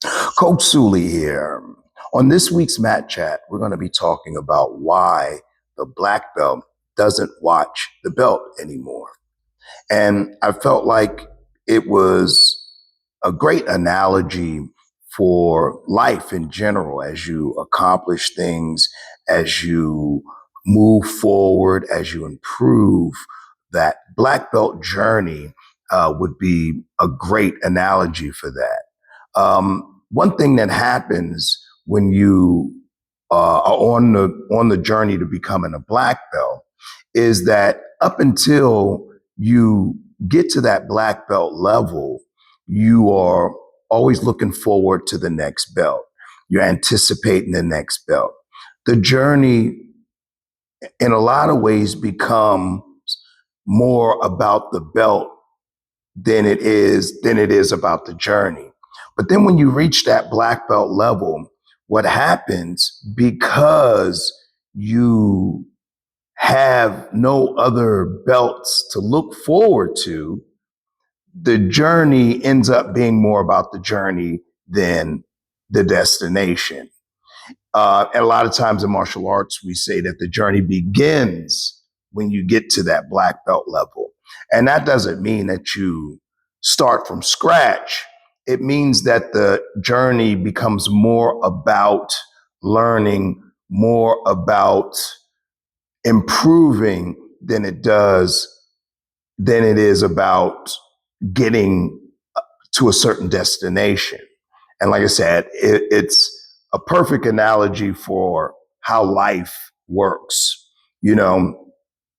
Coach Sully here. On this week's MatChat, we're going to be talking about why the black belt doesn't watch the belt anymore. And I felt like it was a great analogy for life in general as you accomplish things, as you move forward, as you improve. That black belt journey would be a great analogy for that. One thing that happens when you are on the journey to becoming a black belt is that up until you get to that black belt level, you are always looking forward to the next belt. You're anticipating the next belt. The journey, in a lot of ways, becomes more about the belt than it is about the journey. But then when you reach that black belt level, what happens because you have no other belts to look forward to, the journey ends up being more about the journey than the destination. And a lot of times in martial arts, we say that the journey begins when you get to that black belt level. And that doesn't mean that you start from scratch. It means that the journey becomes more about learning, more about improving than it is about getting to a certain destination. And like I said, it's a perfect analogy for how life works. You know,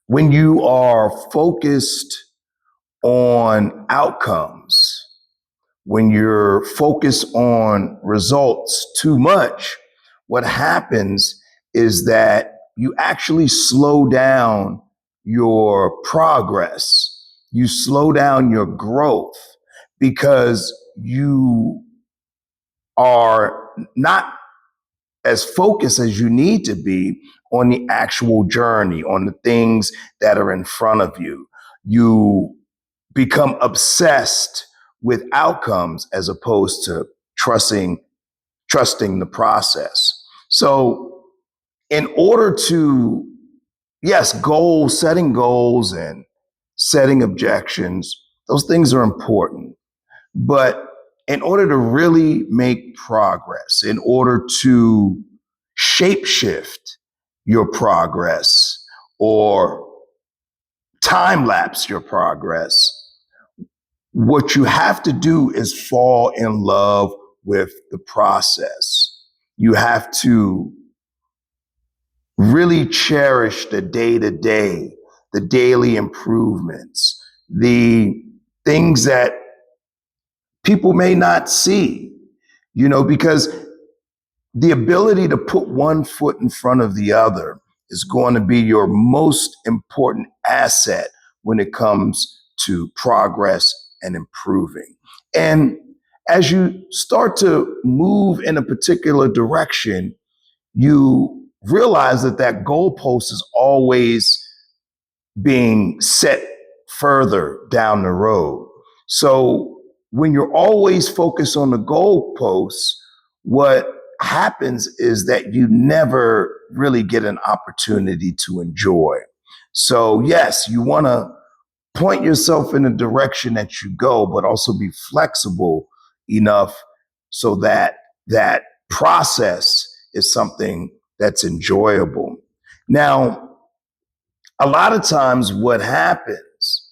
when you are focused on outcomes, when you're focused on results too much, what happens is that you actually slow down your progress. You slow down your growth because you are not as focused as you need to be on the actual journey, on the things that are in front of you. You become obsessed with outcomes as opposed to trusting the process. So in order to, yes, setting goals and setting objections, those things are important. But in order to really make progress, in order to shapeshift your progress or time lapse your progress, what you have to do is fall in love with the process. You have to really cherish the day to day, the daily improvements, the things that people may not see, because the ability to put one foot in front of the other is going to be your most important asset when it comes to progress and improving. And as you start to move in a particular direction, you realize that that goalpost is always being set further down the road. So when you're always focused on the goalposts, what happens is that you never really get an opportunity to enjoy. So yes, you want to point yourself in the direction that you go, but also be flexible enough so that that process is something that's enjoyable. Now, a lot of times what happens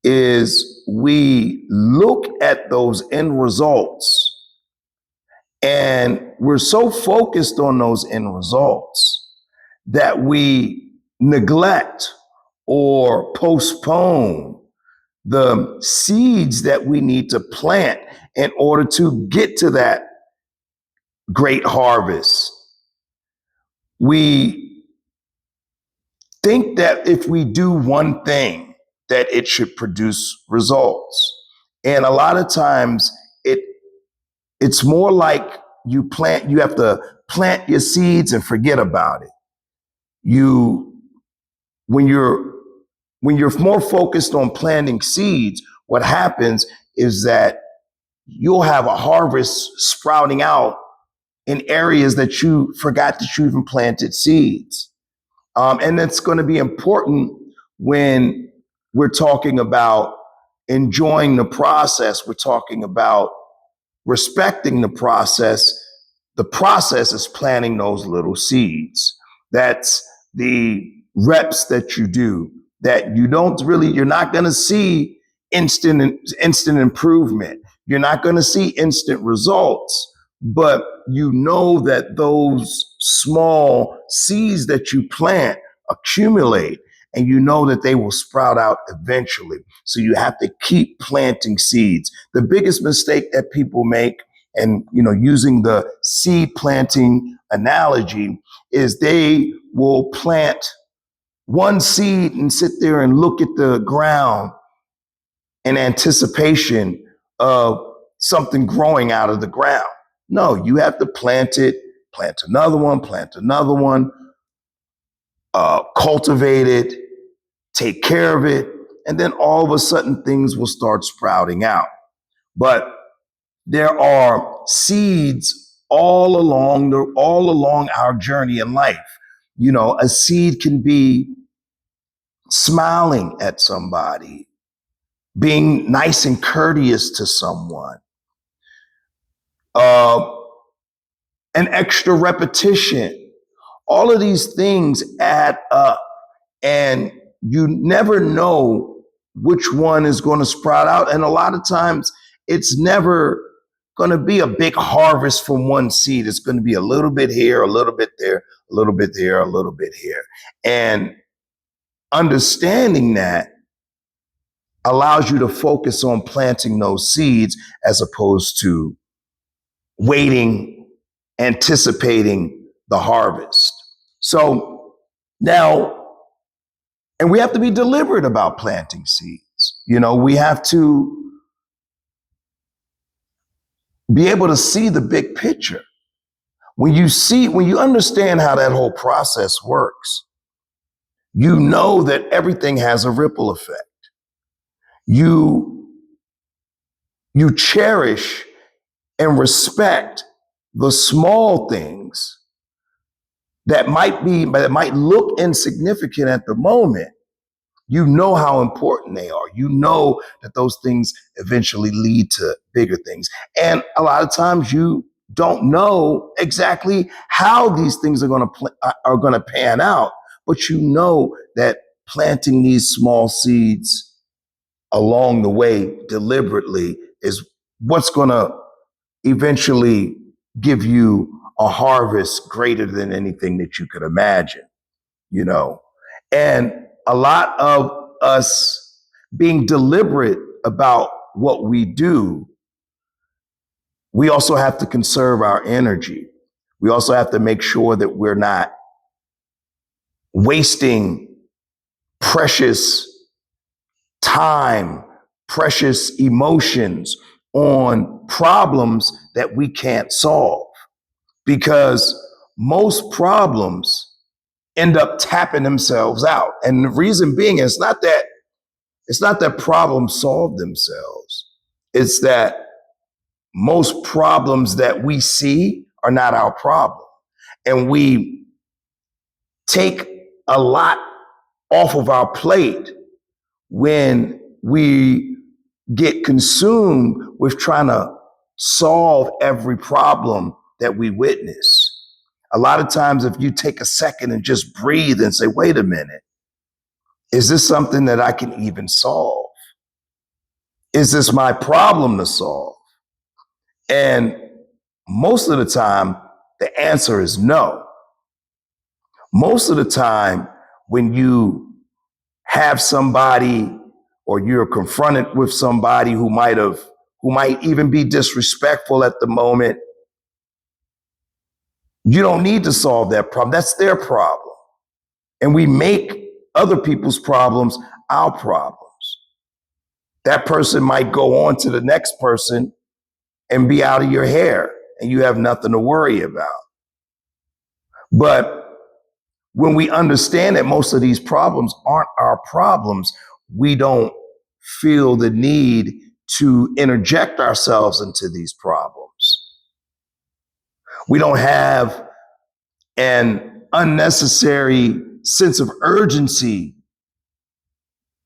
is we look at those end results and we're so focused on those end results that we neglect or postpone the seeds that we need to plant in order to get to that great harvest. We think that if we do one thing, that it should produce results. And a lot of times it's more like you have to plant your seeds and forget about it. You when you're when you're more focused on planting seeds, what happens is that you'll have a harvest sprouting out in areas that you forgot that you even planted seeds. And it's going to be important when we're talking about enjoying the process. We're talking about respecting the process. The process is planting those little seeds. That's the reps that you do, that you're not going to see instant improvement. You're not going to see instant results, but you know that those small seeds that you plant accumulate, and you know that they will sprout out eventually. So you have to keep planting seeds. The biggest mistake that people make, and using the seed planting analogy, is they will plant one seed and sit there and look at the ground in anticipation of something growing out of the ground. No, you have to plant it, plant another one, cultivate it, take care of it, and then all of a sudden things will start sprouting out. But there are seeds all along our journey in life. A seed can be smiling at somebody, being nice and courteous to someone, uh, an extra repetition. All of these things add up, and you never know which one is going to sprout out. And a lot of times it's never going to be a big harvest from one seed. It's going to be a little bit here, a little bit there, a little bit there, a little bit here. And understanding that allows you to focus on planting those seeds as opposed to waiting, anticipating the harvest. So now, and we have to be deliberate about planting seeds. We have to be able to see the big picture. When you understand how that whole process works, you know that everything has a ripple effect. You cherish and respect the small things that might look insignificant at the moment. You know how important they are. You know that those things eventually lead to bigger things. And a lot of times you don't know exactly how these things are going to pan out, but you know that planting these small seeds along the way deliberately is what's going to eventually give you a harvest greater than anything that you could imagine, And a lot of us being deliberate about what we do, we also have to conserve our energy. We also have to make sure that we're not wasting precious time, precious emotions on problems that we can't solve. Because most problems end up tapping themselves out. And the reason being is it's not that problems solve themselves. It's that most problems that we see are not our problem. And we take a lot off of our plate when we get consumed with trying to solve every problem that we witness. A lot of times, if you take a second and just breathe and say, wait a minute, is this something that I can even solve? Is this my problem to solve? And most of the time, the answer is no. Most of the time, when you have somebody or you're confronted with somebody who might even be disrespectful at the moment, you don't need to solve that problem. That's their problem. And we make other people's problems our problems. That person might go on to the next person and be out of your hair, and you have nothing to worry about. But when we understand that most of these problems aren't our problems, we don't feel the need to interject ourselves into these problems. We don't have an unnecessary sense of urgency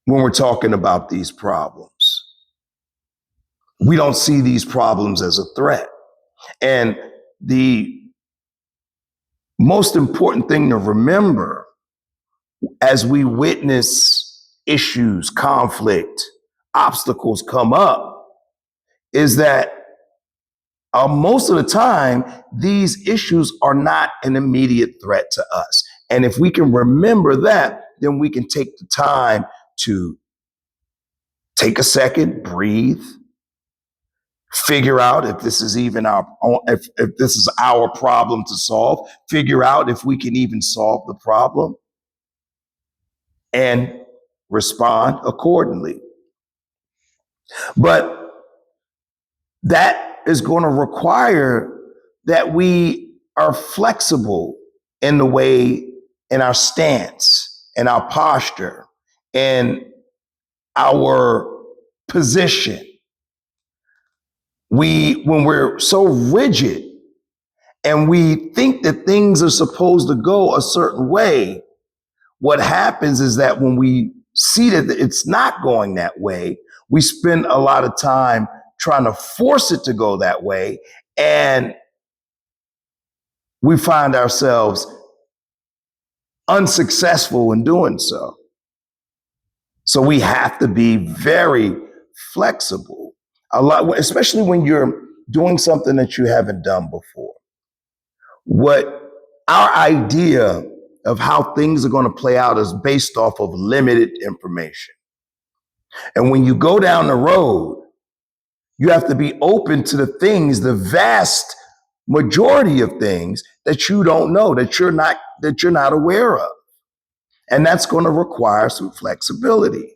when we're talking about these problems. We don't see these problems as a threat. And the most important thing to remember as we witness issues, conflict, obstacles come up is that most of the time, these issues are not an immediate threat to us. And if we can remember that, then we can take the time to take a second, breathe, figure out if this is even if this is our problem to solve, figure out if we can even solve the problem, and respond accordingly. But that is going to require that we are flexible in the way, in our stance, in our posture, in our position. When we're so rigid and we think that things are supposed to go a certain way, what happens is that when we see that it's not going that way, we spend a lot of time trying to force it to go that way, and we find ourselves unsuccessful in doing so. So we have to be very flexible, a lot, especially when you're doing something that you haven't done before. What our idea of how things are going to play out is based off of limited information. And when you go down the road, you have to be open to the things, the vast majority of things that you don't know, that you're not aware of. And that's going to require some flexibility.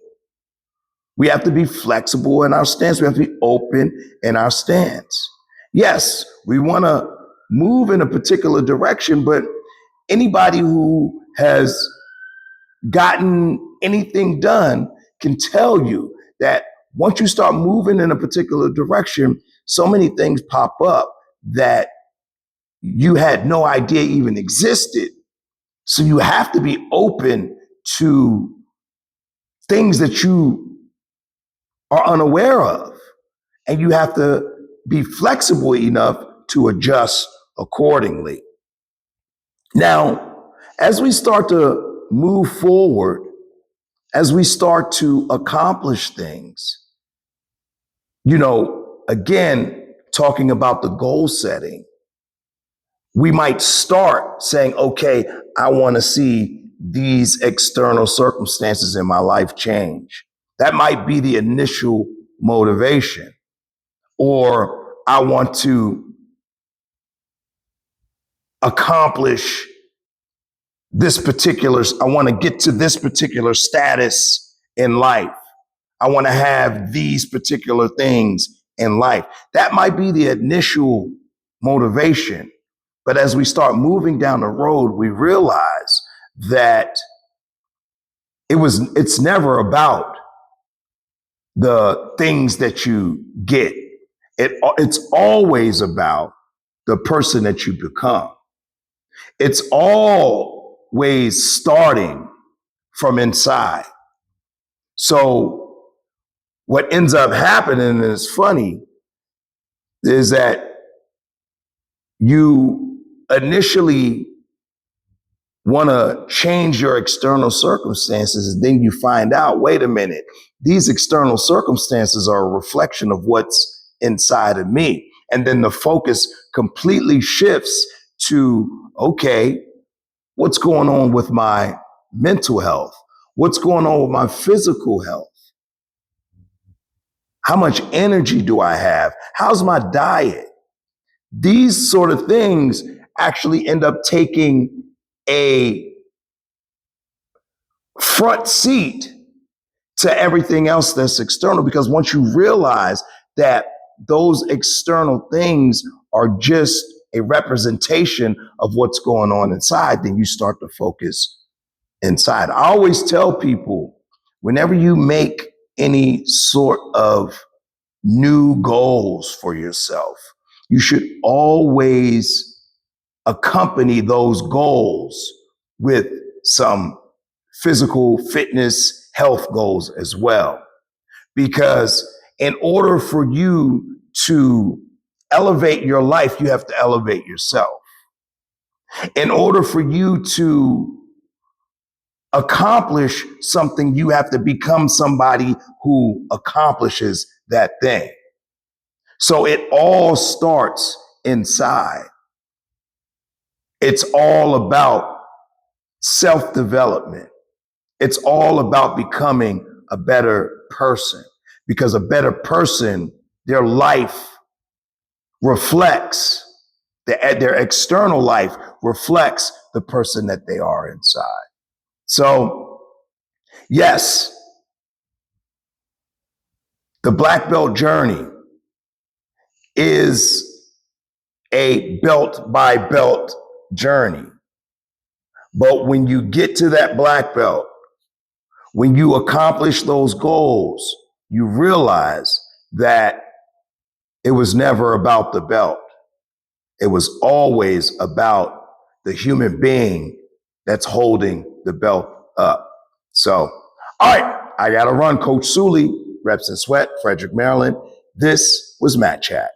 We have to be flexible in our stance. We have to be open in our stance. Yes, we want to move in a particular direction, but anybody who has gotten anything done can tell you that once you start moving in a particular direction, so many things pop up that you had no idea even existed. So you have to be open to things that you are unaware of. And you have to be flexible enough to adjust accordingly. Now, as we start to move forward, as we start to accomplish things, again, talking about the goal setting, we might start saying, okay, I want to see these external circumstances in my life change. That might be the initial motivation. Or I want to accomplish I want to get to this particular status in life. I want to have these particular things in life. That might be the initial motivation. But as we start moving down the road, we realize that it's never about the things that you get. It's always about the person that you become. It's always starting from inside. So what ends up happening, and it's funny, is that you initially want to change your external circumstances, and then you find out, wait a minute, these external circumstances are a reflection of what's inside of me. And then the focus completely shifts to, okay, what's going on with my mental health? What's going on with my physical health? How much energy do I have? How's my diet? These sort of things actually end up taking a front seat to everything else that's external, because once you realize that those external things are just a representation of what's going on inside, then you start to focus inside. I always tell people, whenever you make any sort of new goals for yourself. You should always accompany those goals with some physical fitness health goals as well. Because in order for you to elevate your life, you have to elevate yourself. In order for you to accomplish something, you have to become somebody who accomplishes that thing. So it all starts inside. It's all about self-development. It's all about becoming a better person, because a better person, their life reflects, their external life reflects the person that they are inside. So, yes, the black belt journey is a belt by belt journey. But when you get to that black belt, when you accomplish those goals, you realize that it was never about the belt. It was always about the human being that's holding the belt up. So, all right, I got to run. Coach Sully, Reps and Sweat, Frederick, Maryland. This was MatChat.